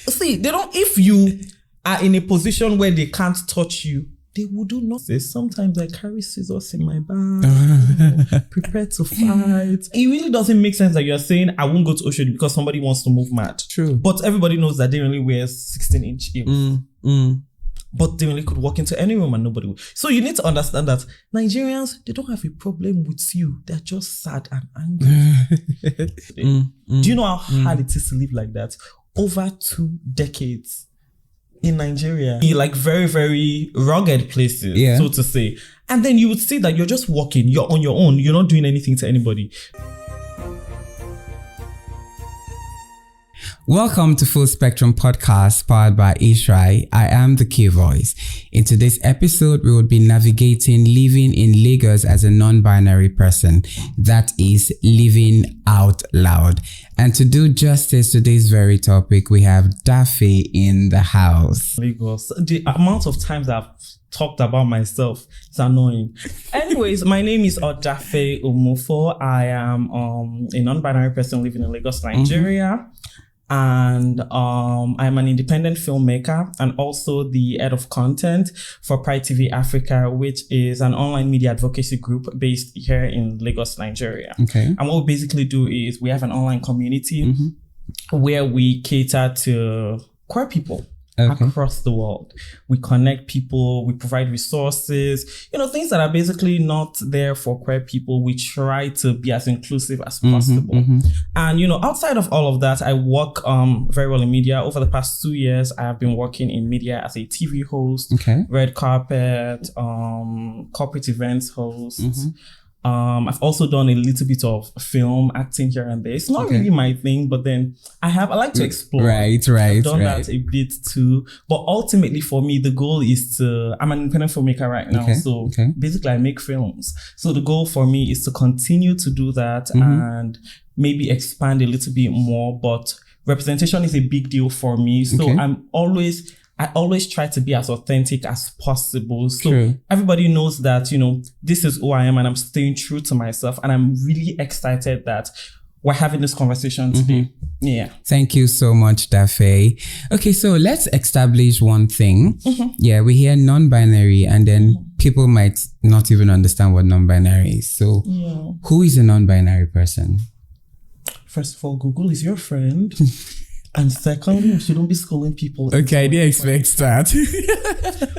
See, they don't, if you are in a position where they can't touch you, they will do nothing. Sometimes I carry scissors in my bag, prepared to fight. It really doesn't make sense that you're saying, I won't go to Ocean because somebody wants to move mad. True. But everybody knows that they only wear 16-inch heels. But they only could walk into any room and nobody would. So you need to understand that Nigerians, they don't have a problem with you. They're just sad and angry. Do you know how hard it is to live like that? Over 2 decades in Nigeria, in like very, very rugged places, so to say. And then you would see that you're just walking, you're on your own, you're not doing anything to anybody. Welcome to Full Spectrum Podcast powered by Ishrai. I am the key voice. In today's episode, we will be navigating living in Lagos as a non-binary person. That is living out loud. And to do justice to today's very topic, we have Dafe in the house. Lagos. The amount of times I've talked about myself is annoying. Anyways, my name is Dafe Omofo. I am a non-binary person living in Lagos, Nigeria. And I'm an independent filmmaker and also the head of content for Pride TV Africa, which is an online media advocacy group based here in Lagos, Nigeria. Okay. And what we basically do is we have an online community where we cater to queer people. Across the world. We connect people, we provide resources, things that are basically not there for queer people. We try to be as inclusive as possible. And, outside of all of that, I work very well in media. Over the past 2 years, I have been working in media as a TV host, red carpet, corporate events host. I've also done a little bit of film acting here and there. It's not really my thing, but then I like to explore. I've done that a bit too. But ultimately for me, the goal is I'm an independent filmmaker right now. So basically I make films. So the goal for me is to continue to do that and maybe expand a little bit more. But representation is a big deal for me. So I always try to be as authentic as possible. So everybody knows that, this is who I am and I'm staying true to myself. And I'm really excited that we're having this conversation today. Yeah. Thank you so much, Dafe. Okay, so let's establish one thing. Yeah, we hear non-binary and then people might not even understand what non-binary is. So who is a non-binary person? First of all, Google is your friend. And secondly, we shouldn't be schooling people. Okay, I didn't expect that.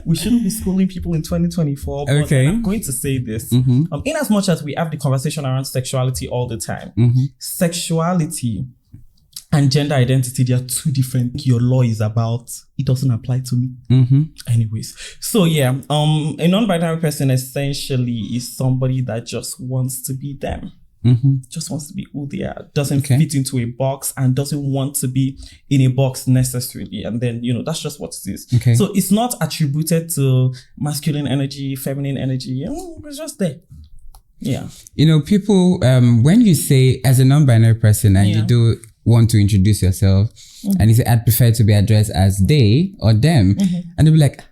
We shouldn't be schooling people in 2024. But I'm going to say this. In as much as we have the conversation around sexuality all the time, sexuality and gender identity, they are two different. Your law is about, it doesn't apply to me. Anyways. So a non-binary person essentially is somebody that just wants to be them. Just wants to be who they are, doesn't fit into a box and doesn't want to be in a box necessarily. And then, that's just what it is. So it's not attributed to masculine energy, feminine energy. It's just there. Yeah. People, when you say as a non-binary person and you do want to introduce yourself and you say, I'd prefer to be addressed as they or them. And they'll be like,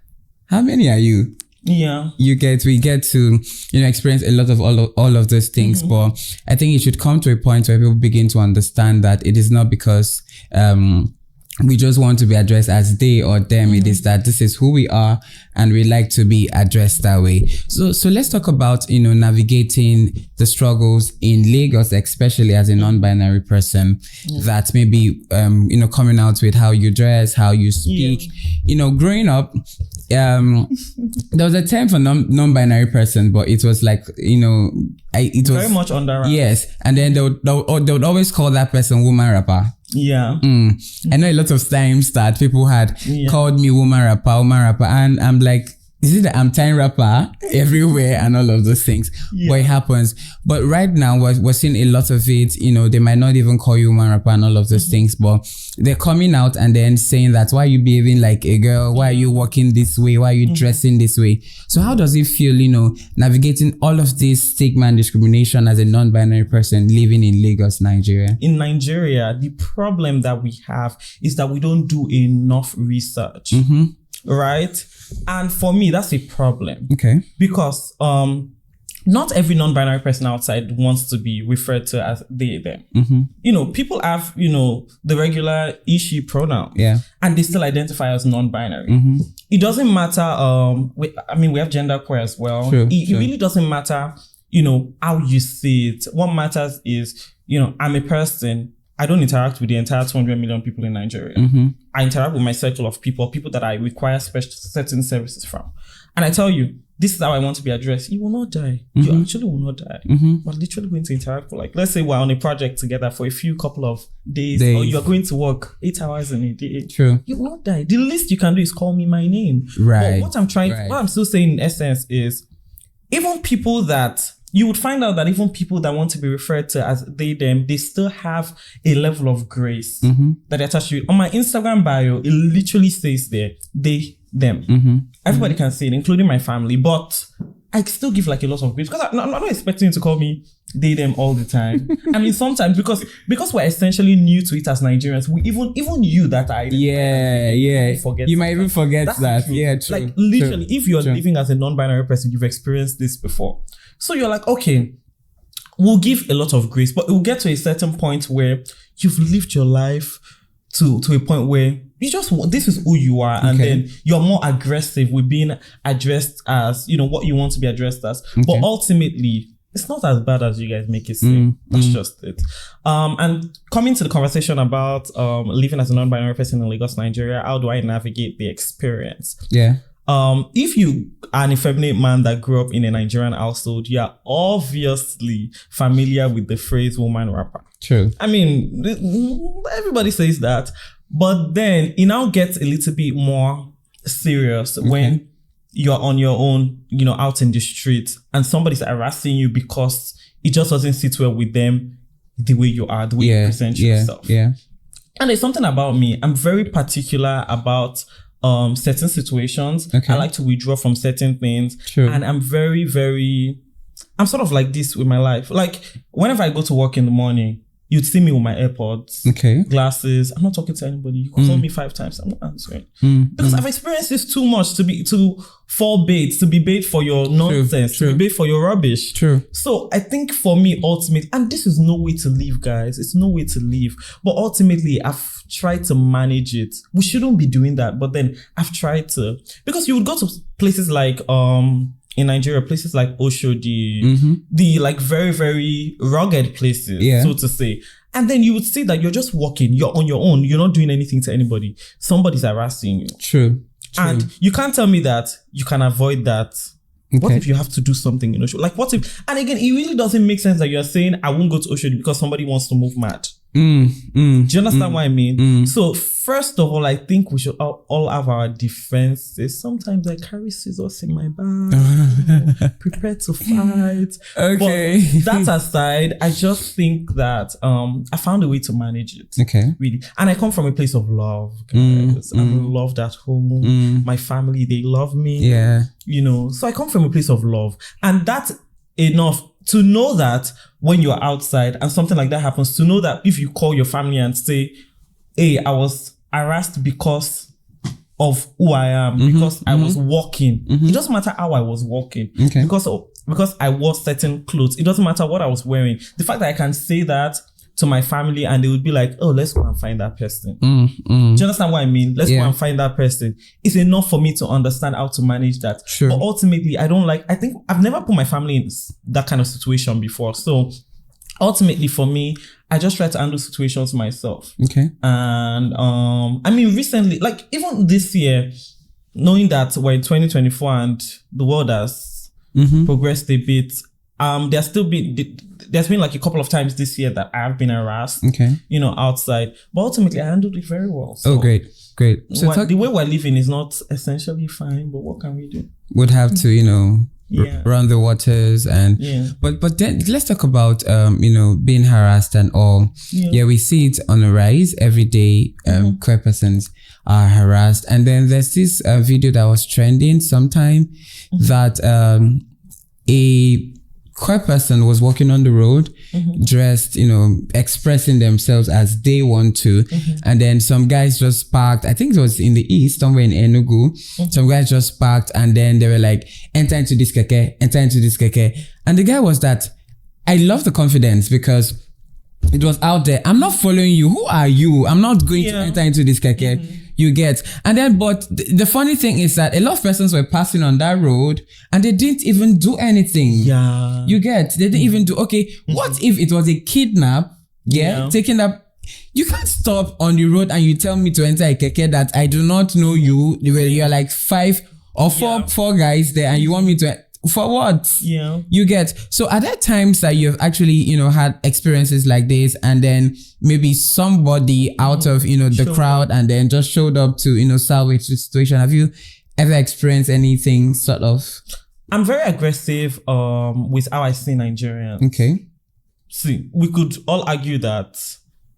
how many are you? Yeah, we get to experience a lot of all of those things, but I think it should come to a point where people begin to understand that it is not because we just want to be addressed as they or them. It is that this is who we are and we like to be addressed that way. So let's talk about navigating the struggles in Lagos, especially as a non-binary person, that maybe coming out with how you dress, how you speak. Growing up, there was a term for non-binary person, but it was like, it was very much under wraps. Yes. And then they would always call that person woman rapper. Yeah. I know a lot of times that people had called me woman rapper, and I'm like, is it that I'm tying rapper everywhere and all of those things? But it happens. But right now, we're seeing a lot of it. They might not even call you woman rapper and all of those things, but they're coming out and then saying that, why are you behaving like a girl? Why are you walking this way? Why are you dressing this way? So how does it feel, navigating all of this stigma and discrimination as a non-binary person living in Lagos, Nigeria? In Nigeria, the problem that we have is that we don't do enough research. Right? And for me, that's a problem. Okay. Because not every non-binary person outside wants to be referred to as they, them. You know, people have, you know, the regular she pronoun. Yeah. And they still identify as non-binary. It doesn't matter, we have genderqueer as well. True. It really doesn't matter, you know, how you say it. What matters is, you know, I'm a person. I don't interact with the entire 200 million people in Nigeria. I interact with my circle of people that I require certain services from. And I tell you, this is how I want to be addressed. You will not die. You actually will not die. We're literally going to interact for, like, let's say we're on a project together for a couple of days. Or you're going to work 8 hours in a day. True. You will not die. The least you can do is call me my name. Right. But what I'm still saying in essence is, even people that, you would find out that even people that want to be referred to as they, them, they still have a level of grace that they attach to it. On my Instagram bio, it literally says there, they, them. Everybody can see it, including my family, but I still give like a lot of grace because I'm not expecting you to call me they, them all the time. I mean, sometimes because we're essentially new to it as Nigerians, we even you that I forget. You might even forget that. True. Yeah, true. Like literally, if you're living as a non-binary person, you've experienced this before. So you're like, okay, we'll give a lot of grace, but it will get to a certain point where you've lived your life to a point where you just, this is who you are. And then you're more aggressive with being addressed as, you know, what you want to be addressed as. But ultimately, it's not as bad as you guys make it seem. That's just it. And coming to the conversation about living as a non-binary person in Lagos, Nigeria, how do I navigate the experience? Yeah. If you are an effeminate man that grew up in a Nigerian household, you are obviously familiar with the phrase woman rapper. True. I mean, everybody says that. But then it now gets a little bit more serious when you're on your own, you know, out in the street and somebody's harassing you because it just doesn't sit well with them the way you are, the way you present yourself. Yeah. And there's something about me. I'm very particular about certain situations. I like to withdraw from certain things. True. And I'm very, very, I'm sort of like this with my life. Like whenever I go to work in the morning, you'd see me with my AirPods, glasses. I'm not talking to anybody. You call me 5 times. I'm not answering. Because I've experienced this too much to fall bait, to be bait for your nonsense, to be bait for your rubbish. True. So I think for me, ultimately, and this is no way to live, guys. It's no way to live. But ultimately, I've tried to manage it. We shouldn't be doing that. But then I've tried to. Because you would go to places like, in Nigeria, places like Oshodi, the like very, very rugged places, so to say. And then you would see that you're just walking, you're on your own, you're not doing anything to anybody. Somebody's harassing you. True. And you can't tell me that you can avoid that. What if you have to do something in Oshodi? Like what if, and again, it really doesn't make sense that you're saying, I won't go to Oshodi because somebody wants to move mad. Do you understand what I mean? So first of all, I think we should all have our defenses. Sometimes I carry scissors in my bag, prepared to fight. But that aside, I just think that I found a way to manage it. Really. And I come from a place of love, guys. I'm loved at home. My family, they love me. You know, so I come from a place of love. And that's enough to know that when you're outside and something like that happens, to know that if you call your family and say, hey, I was harassed because of who I am, because I was walking. It doesn't matter how I was walking. Because I wore certain clothes. It doesn't matter what I was wearing. The fact that I can say that to my family and they would be like, oh, let's go and find that person. Do you understand what I mean? Let's go and find that person. It's enough for me to understand how to manage that. But ultimately, I think I've never put my family in that kind of situation before. So ultimately for me, I just try to handle situations myself. And I mean, recently, like even this year, knowing that we're in 2024 and the world has progressed a bit, there's been like a couple of times this year that I've been harassed, you know, outside. But ultimately, I handled it very well. So great. So the way we're living is not essentially fine, but what can we do? Would have to, you know, run the waters and but then let's talk about you know, being harassed and all. We see it on a rise every day. Queer persons are harassed, and then there's this video that was trending sometime that a queer person was walking on the road, dressed, expressing themselves as they want to. And then some guys just parked, I think it was in the east, somewhere in Enugu. Some guys just parked and then they were like, enter into this keke. And the guy was that, I love the confidence because it was out there. I'm not following you. Who are you? I'm not going to enter into this keke. You get. And then, but the funny thing is that a lot of persons were passing on that road and they didn't even do anything. Yeah. You get. They didn't even do, okay, what if it was a kidnap? Yeah. Taking up. You can't stop on the road and you tell me to enter a keke that I do not know you. You're like 5 or 4 guys there and you want me to, for what? Yeah. You get. So are there times that you've actually, had experiences like this and then maybe somebody out of, the crowd and then just showed up to, salvage the situation? Have you ever experienced anything sort of? I'm very aggressive with how I see Nigerians. Okay. See, we could all argue that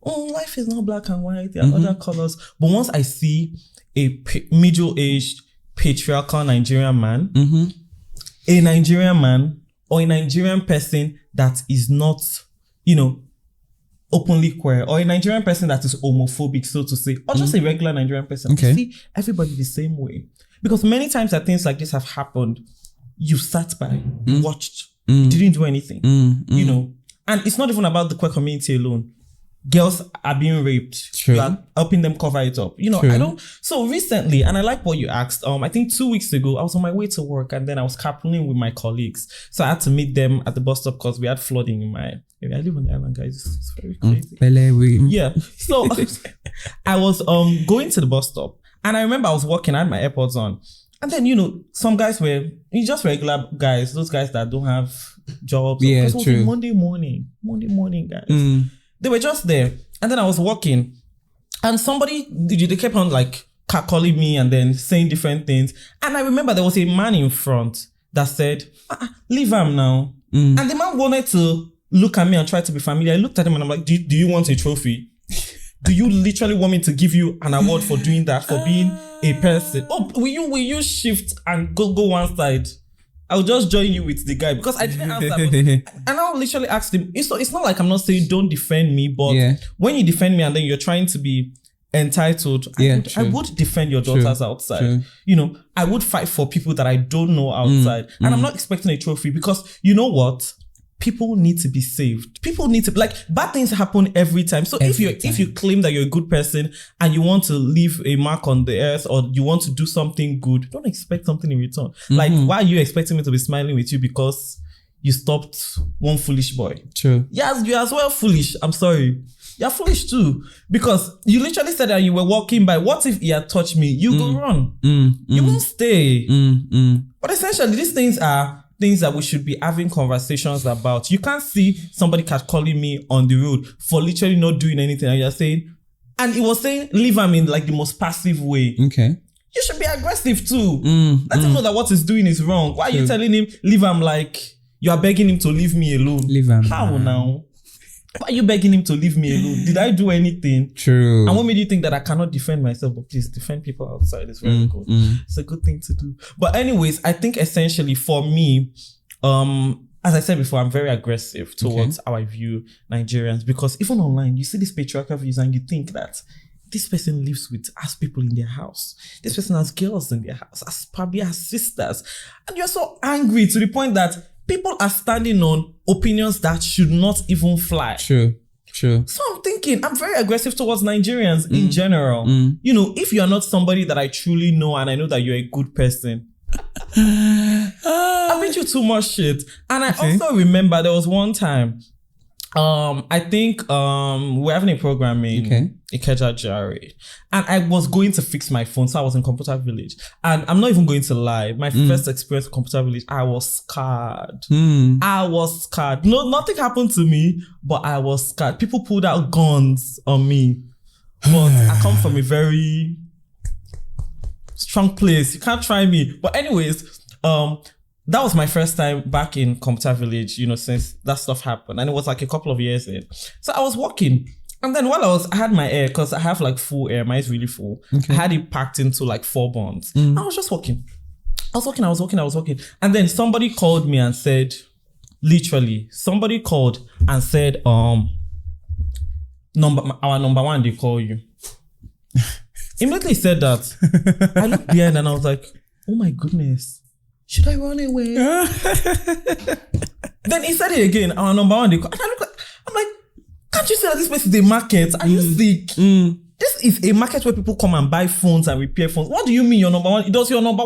life is not black and white, there are other colors. But once I see a middle-aged patriarchal Nigerian man, a Nigerian man or a Nigerian person that is not, openly queer, or a Nigerian person that is homophobic, so to say, or just a regular Nigerian person, I see everybody the same way. Because many times that things like this have happened, you sat by, watched, didn't do anything, and it's not even about the queer community alone. Girls are being raped. True. You are helping them cover it up. I don't. So recently, and I like what you asked. I think 2 weeks ago, I was on my way to work and then I was carpooling with my colleagues. So I had to meet them at the bus stop because we had flooding in my area. I live on the island, guys. It's very crazy. Yeah. So I was going to the bus stop and I remember I was walking, I had my AirPods on. And then, some guys were just regular guys, those guys that don't have jobs. Yeah, it was true. Monday morning, guys. They were just there. And then I was walking and they kept on like calling me and then saying different things. And I remember there was a man in front that said, leave him now. And the man wanted to look at me and try to be familiar. I looked at him and I'm like, do you want a trophy? Do you literally want me to give you an award for doing that, for being a person? Oh, will you shift and go one side? I'll just join you with the guy because I didn't answer. And I literally asked him, it's not like I'm not saying don't defend me, but when you defend me and then you're trying to be entitled, I would defend your daughters outside. True. I would fight for people that I don't know outside. And I'm not expecting a trophy because you know what? People need to be saved. People need to, bad things happen every time. So if you claim that you're a good person and you want to leave a mark on the earth or you want to do something good, don't expect something in return. Why are you expecting me to be smiling with you because you stopped one foolish boy? True. Yes, you're as well foolish. I'm sorry. You're foolish too. Because you literally said that you were walking by. What if he had touched me? You go run. You won't stay. But essentially, these things are things that we should be having conversations about. You can't see somebody catcalling me on the road for literally not doing anything and you're saying, and he was saying, leave him in the most passive way. Okay. You should be aggressive too. Let him know that what he's doing is wrong. Why are you telling him, leave him you are begging him to leave me alone? Leave him. How now? Why are you begging him to leave me alone? Did I do anything? True. And what made you think that I cannot defend myself? But please defend people outside. It's very good. It's a good thing to do. But anyways, I think essentially for me, as I said before, I'm very aggressive towards how I view Nigerians because even online, you see these patriarchal views and you think that this person has people in their house. This person has girls in their house, probably has sisters. And you're so angry to the point that people are standing on opinions that should not even fly. True. So I'm thinking, I'm very aggressive towards Nigerians in general. If you're not somebody that I truly know and I know that you're a good person, I bet you too much shit. And I also remember there was one time, I think we're having a program in Ikeja Jare, and I was going to fix my phone, so I was in Computer Village. And I'm not even going to lie, my first experience in Computer Village, I was scared. I was scared. No, nothing happened to me, but I was scared. People pulled out guns on me. But I come from a very strong place. You can't try me. But anyways, that was my first time back in Computer Village, since that stuff happened. And it was a couple of years in. So I was walking. And then while I had my air, because I have full air, mine is really full. I had it packed into 4 bonds. I was just walking. I was walking. And then somebody called me and said, literally, somebody called and said, our number one, they call you. Immediately said that. I looked behind and I was like, oh my goodness, should I run away? Then he said it again, our number one, they call. And I'm like, can't you see that this place is a market? Are you sick? This is a market where people come and buy phones and repair phones. What do you mean your number one? Is your number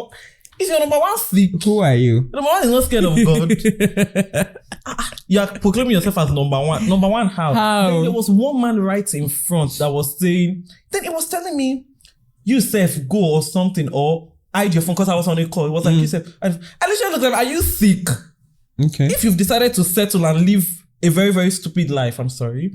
one sick? Who are you? Number one is not scared of God. You are proclaiming yourself as number one. Number one, how? Then there was one man right in front that was saying, then he was telling me, you self go or something, or hide your phone, because I was on a call. It was like, you self. I literally looked at him, are you sick? Okay. If you've decided to settle and live a very, very stupid life, I'm sorry,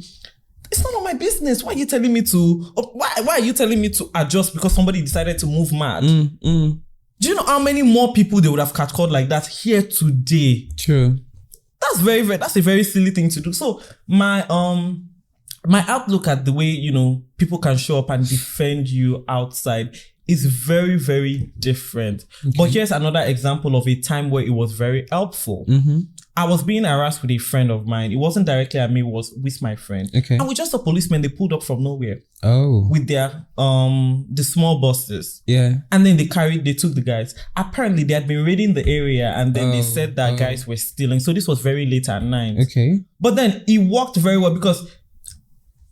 it's none of my business. Why are you telling me to, why are you telling me to adjust because somebody decided to move mad? Do you know how many more people they would have catcalled like that here today? True. That's that's a very silly thing to do. So my outlook at the way, people can show up and defend you outside is very, very different. Okay. But here's another example of a time where it was very helpful. I was being harassed with a friend of mine. It wasn't directly at me, it was with my friend. Okay. And we just saw policemen, they pulled up from nowhere. Oh. With their the small buses. Yeah. And then they took the guys. Apparently they had been raiding the area and then they said that guys were stealing. So this was very late at night. Okay. But then it worked very well because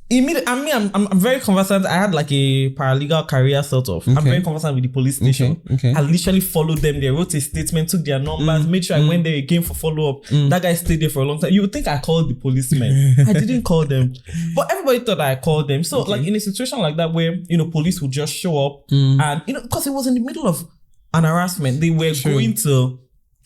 I'm very conversant. I had like a paralegal career sort of. Okay. I'm very conversant with the police station. Okay. I literally followed them. They wrote a statement, took their numbers, made sure I went there again for follow-up. That guy stayed there for a long time. You would think I called the policemen. I didn't call them. But everybody thought I called them. So like in a situation like that where, police would just show up and, because it was in the middle of an harassment. They were going to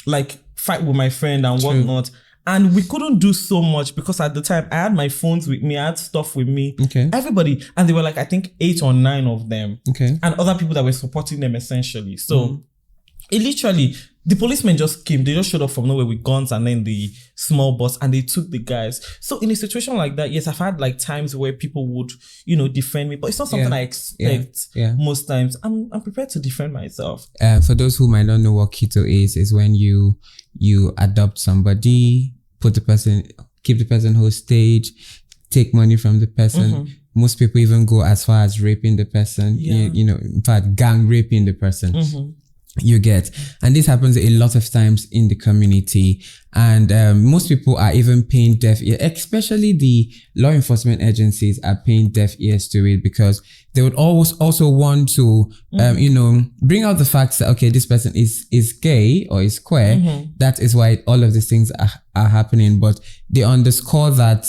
like fight with my friend and whatnot. And we couldn't do so much because at the time I had my phones with me, I had stuff with me. Okay. Everybody. And they were like, I think 8 or 9 of them. Okay. And other people that were supporting them essentially. So it literally, the policemen just came. They just showed up from nowhere with guns and then the small bus and they took the guys. So in a situation like that, yes, I've had like times where people would, defend me, but it's not something I expect most times. I'm prepared to defend myself. For those who might not know what keto is when you adopt somebody, keep the person hostage, take money from the person. Most people even go as far as raping the person, in fact, gang raping the person. You get, and this happens a lot of times in the community, and most people are even paying deaf ears, especially the law enforcement agencies are paying deaf ears to it because they would always also want to bring out the facts that okay, this person is gay or is queer. That is why all of these things are happening, but they underscore that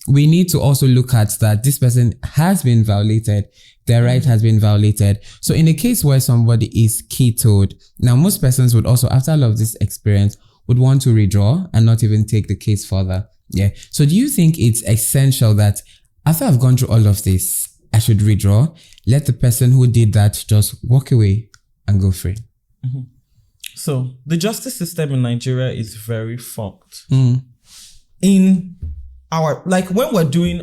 we need to also look at that this person has been violated. Their right has been violated. So in a case where somebody is ketoed, now most persons would also, after all of this experience, would want to withdraw and not even take the case further. Yeah. So do you think it's essential that after I've gone through all of this, I should withdraw, let the person who did that just walk away and go free? So the justice system in Nigeria is very fucked. In our, like when we're doing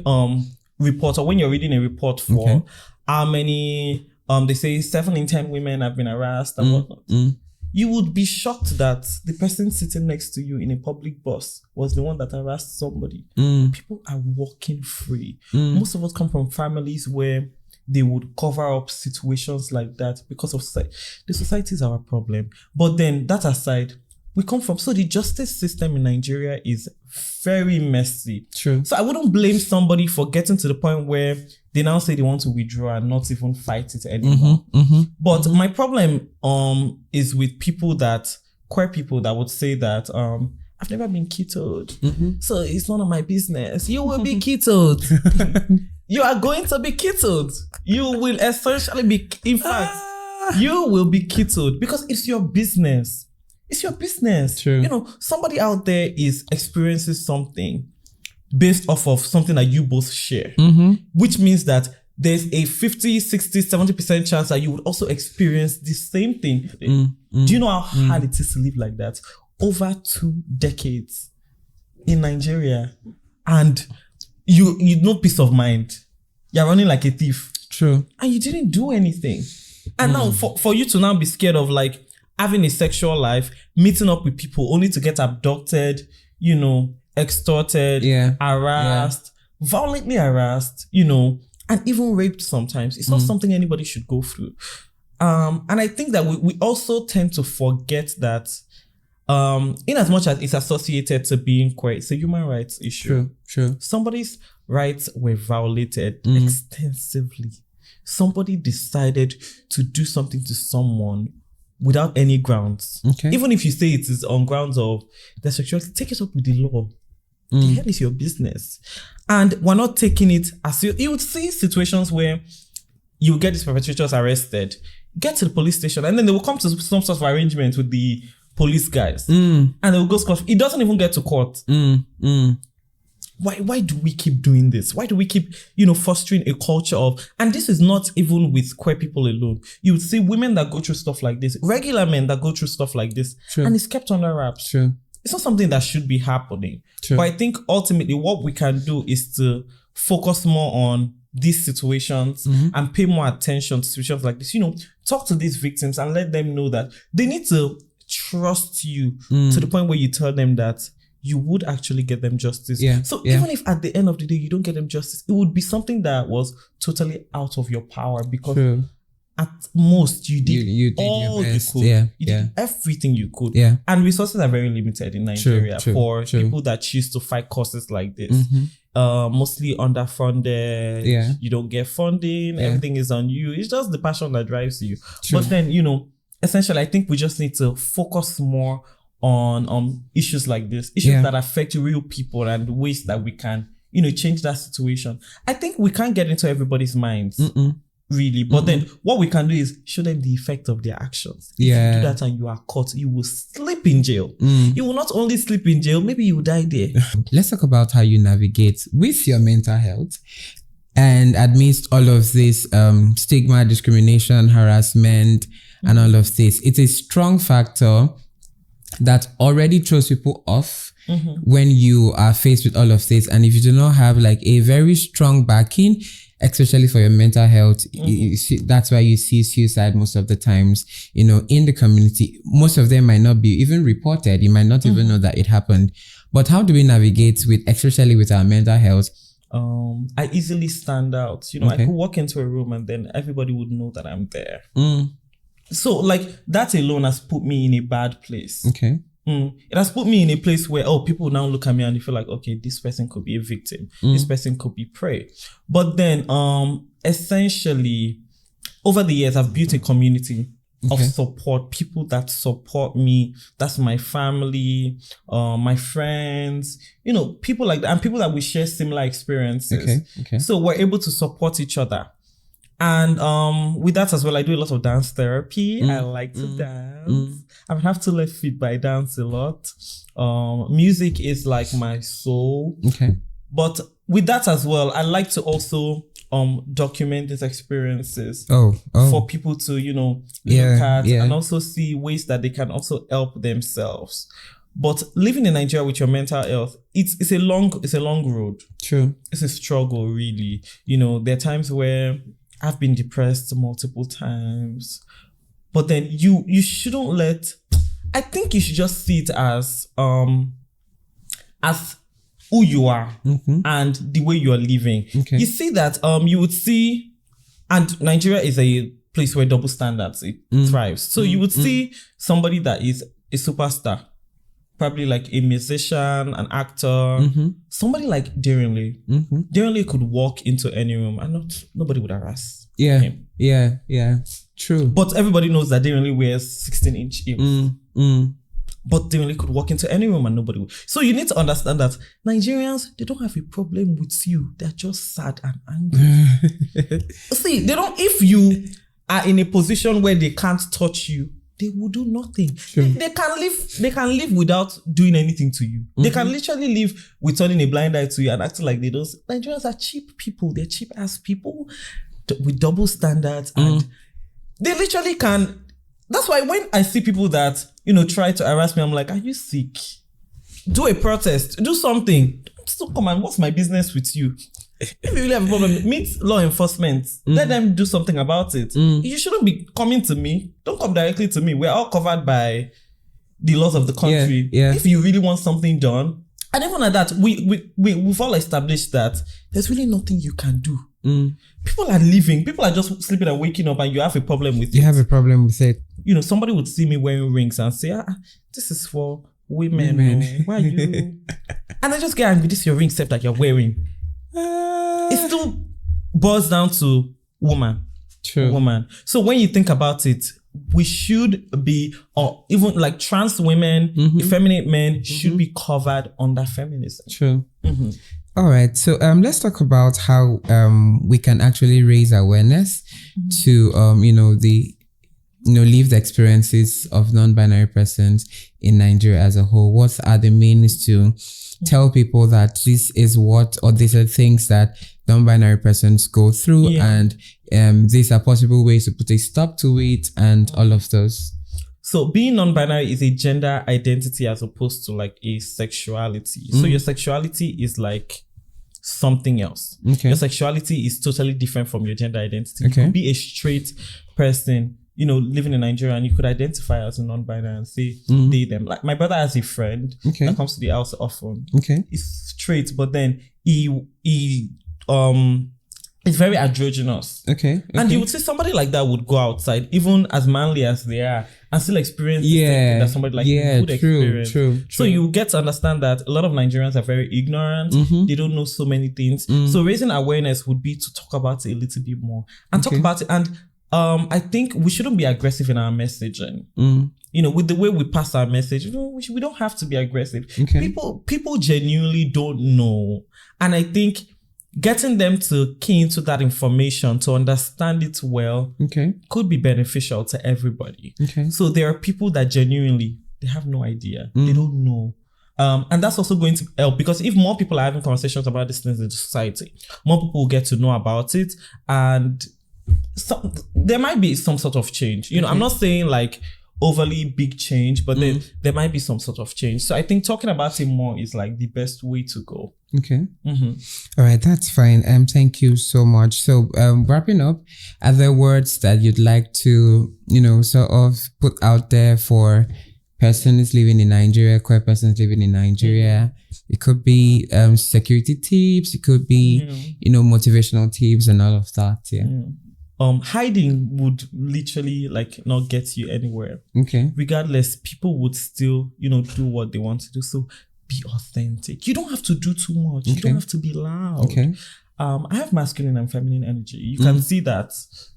report or when you're reading a report for how many they say 7 in 10 women have been harassed and whatnot, you would be shocked that the person sitting next to you in a public bus was the one that harassed somebody. People are walking free. Most of us come from families where they would cover up situations like that because of the society is our problem. But then that aside, we come from, so the justice system in Nigeria is very messy. True. So I wouldn't blame somebody for getting to the point where they now say they want to withdraw and not even fight it anymore. But my problem is with queer people that would say that I've never been ketoed. So it's none of my business. You will be ketoed. You are going to be ketoed. You will essentially be, in fact, you will be ketoed because it's your business. It's your business. True. Somebody out there is experiencing something based off of something that you both share, which means that there's a 50, 60, 70% chance that you would also experience the same thing. Do you know how hard it is to live like that? Over 2 decades in Nigeria, and you no peace of mind. You're running like a thief. True. And you didn't do anything. And now for you to now be scared of like having a sexual life, meeting up with people only to get abducted, extorted, harassed, violently harassed, and even raped sometimes. It's not something anybody should go through. And I think that we also tend to forget that in as much as it's associated to being queer, it's a human rights issue. True. Somebody's rights were violated extensively. Somebody decided to do something to someone without any grounds. Okay. Even if you say it is on grounds of their sexuality, take it up with the law. The hell is your business? And we're not taking it as you would see situations where you get these perpetrators arrested, get to the police station, and then they will come to some sort of arrangement with the police guys. And they will go scot. It doesn't even get to court. Why do we keep doing this? Why do we keep, fostering a culture of, and this is not even with queer people alone. You would see women that go through stuff like this, regular men that go through stuff like this, and it's kept under wraps. True. It's not something that should be happening. True. But I think ultimately what we can do is to focus more on these situations and pay more attention to situations like this. Talk to these victims and let them know that they need to trust you to the point where you tell them that you would actually get them justice. So even if at the end of the day you don't get them justice, it would be something that was totally out of your power because at most you did all you could. You did everything you could. And resources are very limited in Nigeria for people that choose to fight causes like this. Mostly underfunded. You don't get funding. Everything is on you. It's just the passion that drives you. But then, essentially, I think we just need to focus more on issues like this, issues that affect real people and ways that we can, change that situation. I think we can't get into everybody's minds. Really, but then what we can do is show them the effect of their actions. If you do that and you are caught, you will sleep in jail. You will not only sleep in jail, maybe you will die there. Let's talk about how you navigate with your mental health and amidst all of this stigma, discrimination, harassment, and all of this. It's a strong factor that already throws people off when you are faced with all of this. And if you do not have like a very strong backing, especially for your mental health, that's why you see suicide most of the times, in the community. Most of them might not be even reported. You might not even know that it happened. But how do we navigate especially with our mental health? I easily stand out. I could walk into a room and then everybody would know that I'm there. So that alone has put me in a bad place. Okay. It has put me in a place where, people now look at me and they feel like, okay, this person could be a victim. This person could be prey. But then, essentially, over the years, I've built a community of support, people that support me. That's my family, my friends, people like that, and people that we share similar experiences. Okay. So we're able to support each other. And with that as well, I do a lot of dance therapy. I like to dance. I have to left feet, but I dance a lot. Music is like my soul. Okay. But with that as well, I like to also document these experiences for people to, look at and also see ways that they can also help themselves. But living in Nigeria with your mental health, it's a long road. True. It's a struggle, really. There are times where I've been depressed multiple times, but then you shouldn't I think you should just see it as who you are and the way you are living. Okay. You see that you would see, and Nigeria is a place where double standards thrives. So you would see somebody that is a superstar, probably like a musician, an actor, somebody like Darren Lee. Darren Lee could walk into any room and nobody would harass him. Yeah. True. But everybody knows that Darren Lee wears 16-inch heels. But Darren Lee could walk into any room and nobody would. So you need to understand that Nigerians, they don't have a problem with you. They're just sad and angry. See, if you are in a position where they can't touch you, they will do nothing. They can live without doing anything to you. They can literally live with turning a blind eye to you and acting like they don't. Nigerians are cheap people. They're cheap ass people with double standards, and they literally can. That's why when I see people that try to harass me, I'm like, are you sick? Do a protest. Do something. Don't come and what's my business with you? If you really have a problem, meet law enforcement. Let them do something about it. You shouldn't be coming to me. Don't come directly to me. We're all covered by the laws of the country. If you really want something done, And even at that, we've all established that there's really nothing you can do. People are living. People are just sleeping and waking up, and you have a problem with it. You have a problem with it. You know, somebody would see me wearing rings and say, this is for women. Oh, why are you? And I just get angry. This is your ring set that you're wearing. It still boils down to woman. True. Woman. So when you think about it, we should be, or even like trans women, effeminate men should be covered under feminism. True. All right. So let's talk about how we can actually raise awareness to lived experiences of non-binary persons in Nigeria as a whole. What are the means to tell people that this is what, or these are things that non-binary persons go through, and these are possible ways to put a stop to it, and all of those? So being non-binary is a gender identity as opposed to like a sexuality. So your sexuality is like something else. Okay. Your sexuality is totally different from your gender identity. Okay. You could be a straight person, you know, living in Nigeria, and you could identify as a non-binary and say they, them. Like my brother has a friend that comes to the house often. Okay. He's straight, but then he is very androgynous. Okay. And you would say somebody like that would go outside, even as manly as they are, and still experience the same thing that somebody like you would experience. True. So you get to understand that a lot of Nigerians are very ignorant. They don't know so many things. So raising awareness would be to talk about it a little bit more and talk about it. And I think we shouldn't be aggressive in our messaging. You know, with the way we pass our message, you know, we don't have to be aggressive. Okay. People genuinely don't know. And I think getting them to key into that information, to understand it well, could be beneficial to everybody. Okay. So there are people that genuinely, they have no idea. They don't know. And that's also going to help, because if more people are having conversations about these things in society, more people will get to know about it, and there might be some sort of change. You know, I'm not saying like overly big change, but then there might be some sort of change. So I think talking about it more is like the best way to go. Okay. All right, that's fine. Thank you so much. So wrapping up, are there words that you'd like to, you know, sort of put out there for persons living in Nigeria, queer persons living in Nigeria? It could be security tips, it could be, you know, motivational tips and all of that. Hiding would literally like not get you anywhere. Okay. Regardless, people would still, you know, do what they want to do. So be authentic. You don't have to do too much. You don't have to be loud. Okay. I have masculine and feminine energy. You can see that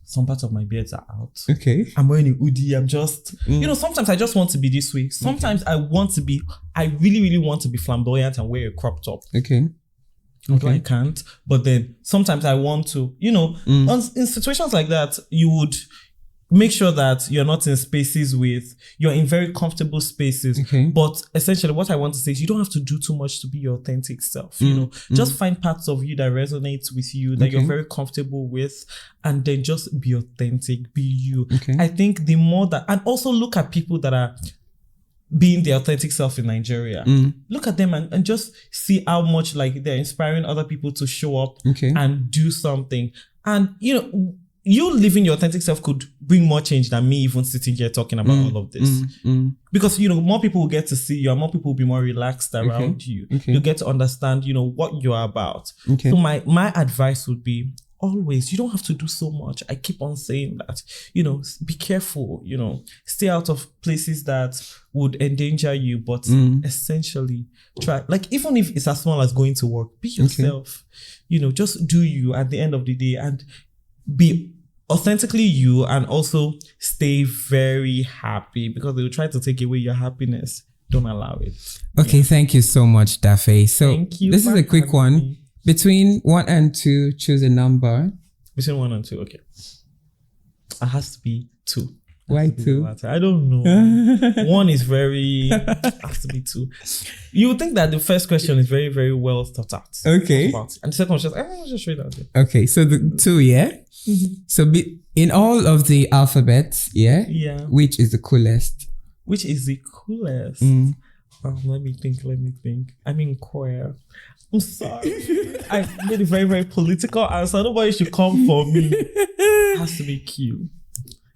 some parts of my beards are out. Okay. I'm wearing a hoodie. I'm just, you know, sometimes I just want to be this way. Sometimes I really, really want to be flamboyant and wear a crop top. Okay. Although I can't. But then sometimes I want to, you know, in situations like that, you would make sure that you're not in spaces you're in very comfortable spaces. Okay. But essentially what I want to say is you don't have to do too much to be your authentic self. You know, just find parts of you that resonates with you, that you're very comfortable with, and then just be authentic, be you. Okay. I think the more that, and also look at people that are being the authentic self in Nigeria. Look at them and just see how much like they're inspiring other people to show up and do something. And you know, you living your authentic self could bring more change than me even sitting here talking about all of this. Because, you know, more people will get to see you, and more people will be more relaxed around you. You'll get to understand, you know, what you're about. So my advice would be, always, you don't have to do so much. I keep on saying that, you know, be careful, you know, stay out of places that would endanger you, but essentially try, like, even if it's as small as going to work, be yourself, you know, just do you at the end of the day, and be authentically you, and also stay very happy, because they will try to take away your happiness. Don't allow it. Okay, thank you so much, Dafe. So this is a quick one. Me. Between 1 and 2, choose a number. Between 1 and 2, okay. It has to be 2. Why 2? I don't know. 1 is very, has to be 2. You would think that the first question is very, very well thought out. Okay. And the second one is just, I'm just show you that. Okay, so the 2, yeah? So in all of the alphabets, yeah? Which is the coolest? Which is the coolest? Let me think. I mean, queer. I'm sorry. I made a very, very political answer. Nobody should come for me. It has to be Q.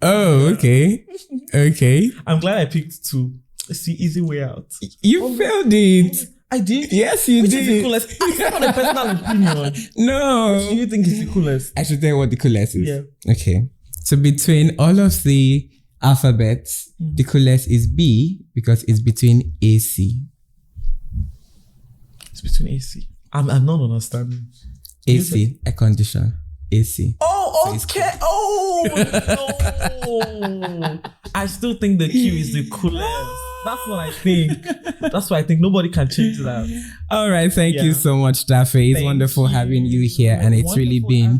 Oh, okay. Okay. I'm glad I picked 2. It's the easy way out. You failed it. I did. Yes, you Which did. is the coolest? It's not a personal opinion. No. Which do you think is the coolest? I should tell you what the coolest is. Yeah. Okay. So between all of the alphabets, the coolest is B because it's between AC. It's between AC. I'm not understanding. AC, air condition. AC. Oh, okay. No. I still think the Q is the coolest. That's what I think. That's why I think nobody can change that. All right. Thank you so much, Dafe. It's wonderful having you here, and it's really been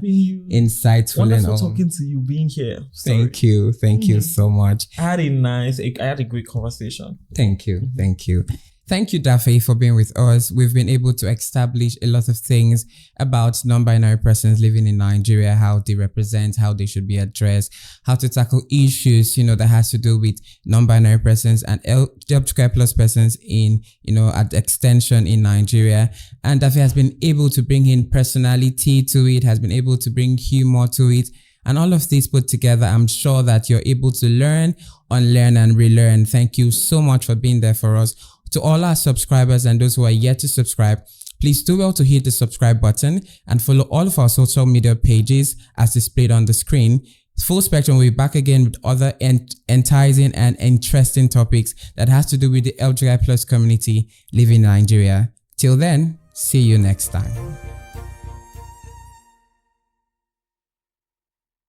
insightful. Wonderful talking to you, being here. Sorry. Thank you. Thank you so much. I had a great conversation. Thank you. Thank you. Thank you, Dafe, for being with us. We've been able to establish a lot of things about non-binary persons living in Nigeria, how they represent, how they should be addressed, how to tackle issues, that has to do with non-binary persons and LGBTQ+ persons in, at extension in Nigeria. And Dafe has been able to bring in personality to it, has been able to bring humor to it. And all of these put together, I'm sure that you're able to learn, unlearn, and relearn. Thank you so much for being there for us. To all our subscribers and those who are yet to subscribe, please do well to hit the subscribe button and follow all of our social media pages as displayed on the screen. Full Spectrum will be back again with other enticing and interesting topics that has to do with the LGBTQ+ community living in Nigeria. Till then, see you next time.